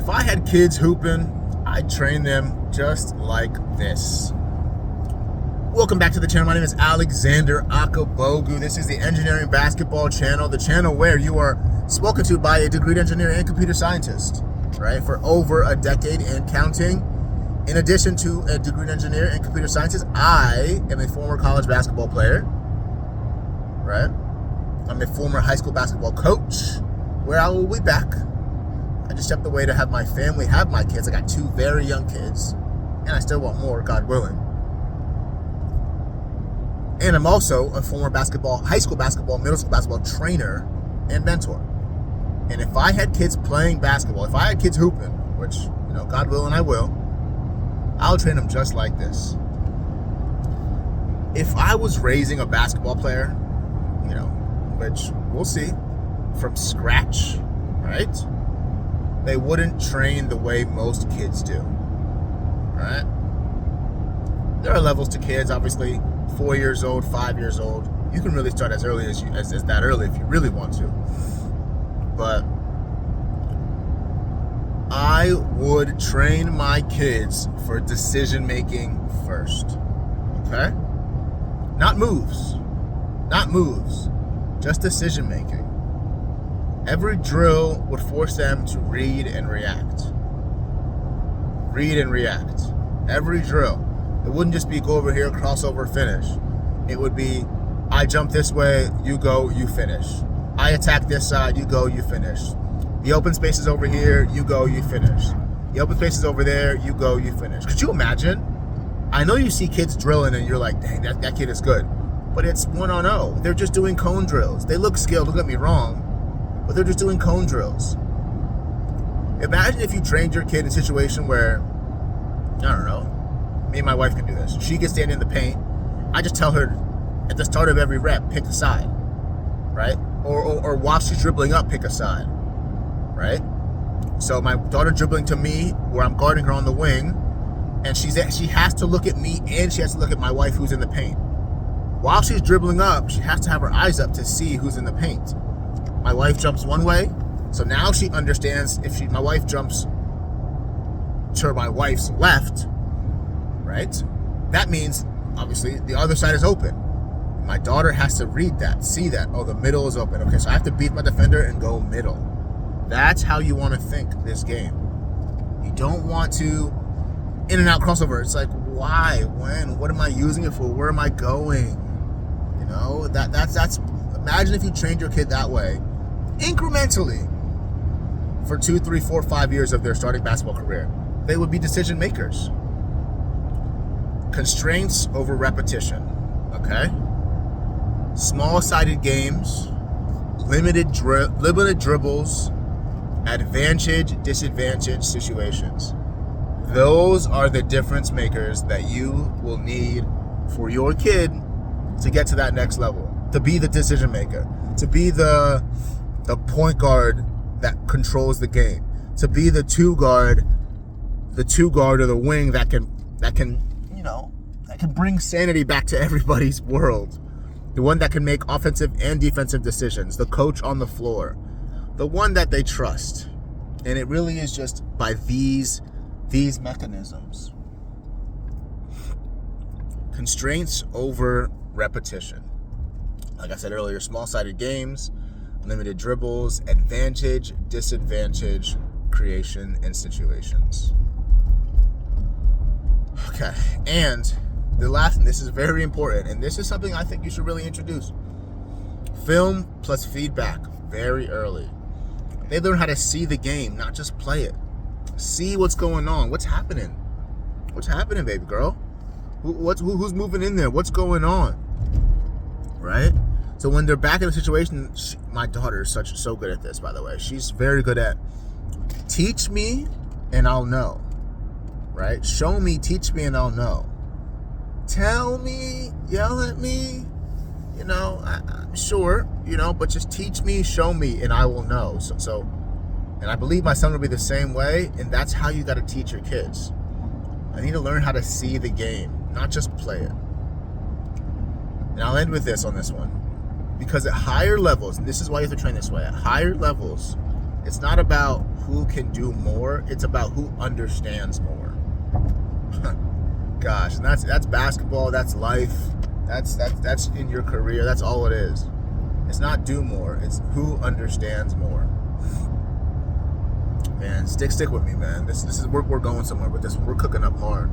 If I had kids hooping, I'd train them just like this. Welcome back to the channel. My name is Alexander Akabogu. This is the Engineering Basketball channel, the channel where you are spoken to by a degreed engineer and computer scientist, right, for over a decade and counting. In addition to a degreed engineer and computer scientist, I am a former college basketball player, right? I'm a former high school basketball coach, where I will be back. I just stepped away to have my family have my kids. I got 2 very young kids, and I still want more, God willing. And I'm also a former high school basketball, middle school basketball trainer and mentor. And if I had kids playing basketball, if I had kids hooping, which, God willing, I will, I'll train them just like this. If I was raising a basketball player, which we'll see, from scratch, right? They wouldn't train the way most kids do, right? There are levels to kids, obviously. 4 years old, 5 years old. You can really start as early as that early if you really want to. But I would train my kids for decision making first. Okay? Not moves. Just decision making. Every drill would force them to read and react. Every drill. It wouldn't just be go over here, crossover, finish. It would be, I jump this way, you go, you finish. I attack this side, you go, you finish. The open space is over here, you go, you finish. The open space is over there, you go, you finish. Could you imagine? I know you see kids drilling and you're like, dang, that kid is good. But it's 1-on-0. They're just doing cone drills. They look skilled, don't get me wrong, but they're just doing cone drills. Imagine if you trained your kid in a situation where, I don't know, me and my wife can do this. She can stand in the paint. I just tell her at the start of every rep, pick a side, right? Or while she's dribbling up, pick a side, right? So my daughter dribbling to me, where I'm guarding her on the wing, and she has to look at me and she has to look at my wife who's in the paint. While she's dribbling up, she has to have her eyes up to see who's in the paint. My wife jumps one way, so now she understands my wife jumps to my wife's left, right? That means, obviously, the other side is open. My daughter has to read that, see that. Oh, the middle is open. Okay, so I have to beat my defender and go middle. That's how you want to think this game. You don't want to in and out crossover. It's like, why? When? What am I using it for? Where am I going? That's imagine if you trained your kid that way, incrementally, for 2, 3, 4, 5 years of their starting basketball career. They would be decision makers. Constraints over repetition, okay? Small-sided games, limited dribbles, advantage, disadvantage situations. Those are the difference makers that you will need for your kid to get to that next level, to be the decision maker, to be the point guard that controls the game, to be the two guard or the wing that can bring sanity back to everybody's world. The one that can make offensive and defensive decisions. The coach on the floor. The one that they trust. And it really is just by these mechanisms. Constraints over repetition. Like I said earlier, small-sided games, limited dribbles, advantage, disadvantage, creation, and situations. Okay, and the last, and this is very important, and this is something I think you should really introduce. Film plus feedback very early. They learn how to see the game, not just play it. See what's going on. What's happening? What's happening, baby girl? Who's moving in there? What's going on? Right? So when they're back in a situation, my daughter is so good at this, by the way. She's very good at teach me and I'll know. Right? Show me, teach me, and I'll know. Tell me, yell at me, I'm sure, but just teach me, show me, and I will know. So, and I believe my son will be the same way, and that's how you got to teach your kids. I need to learn how to see the game, not just play it. And I'll end with this on this one. Because at higher levels, and this is why you have to train this way, at higher levels, it's not about who can do more. It's about who understands more. Gosh, and that's basketball. That's life. That's in your career. That's all it is. It's not do more. It's who understands more. Man, stick with me, man. This is we're going somewhere with this one. We're cooking up hard.